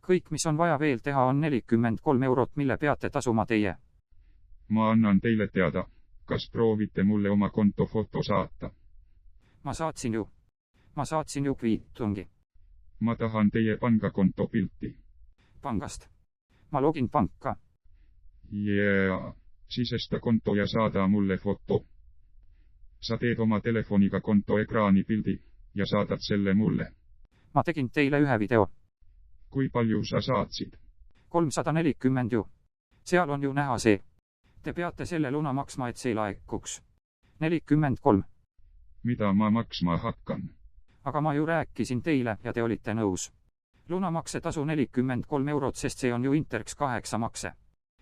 Kõik, mis on vaja veel teha, on 43 eurot, mille peate tasuma teie. Ma annan teile teada, kas proovite mulle oma kontofoto saata. Ma saatsin ju kviitungi. Ma tahan teie pangakonto pilti. Pangast. Ma login panka. Jaa, sisesta konto ja saada mulle foto. Sa teed oma telefoniga konto ekraani pildi ja saadad selle mulle. Ma tegin teile ühe video. Kui palju sa saatsid? 340 ju. Seal on ju näha see. Te peate selle luna maksma, et see laekuks. 43. Mida ma maksma hakkan? Aga ma ju rääkisin teile ja te olite nõus. Lunamakse tasu 43 eurot, sest see on ju Interx 8 makse.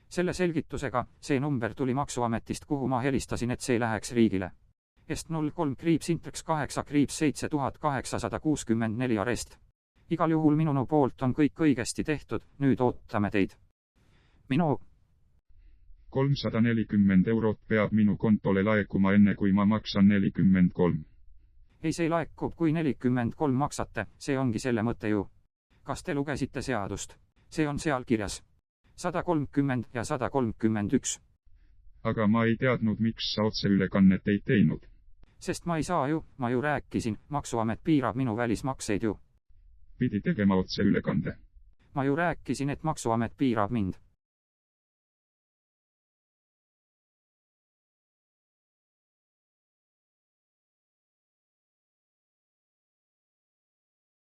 Selle selgitusega see number tuli Maksuametist, kuhu ma helistasin, et see läheks riigile. Est 03 Interx 8 7864 arest. Igal juhul minu poolt on kõik õigesti tehtud, nüüd ootame teid. 340 eurot peab minu kontole laekuma enne, kui ma maksan 43. Ei, see laekub, kui 43 maksate, see ongi selle mõte ju. Kas te lugesite seadust? See on seal kirjas. 130 ja 131. Aga ma ei teadnud, miks sa otseülekannet ei teinud. Sest ma ei saa ju, ma ju rääkisin, Maksuamet piirab minu välismakseid ju. Pidi tegema otseülekande. Ma ju rääkisin, et Maksuamet piirab mind.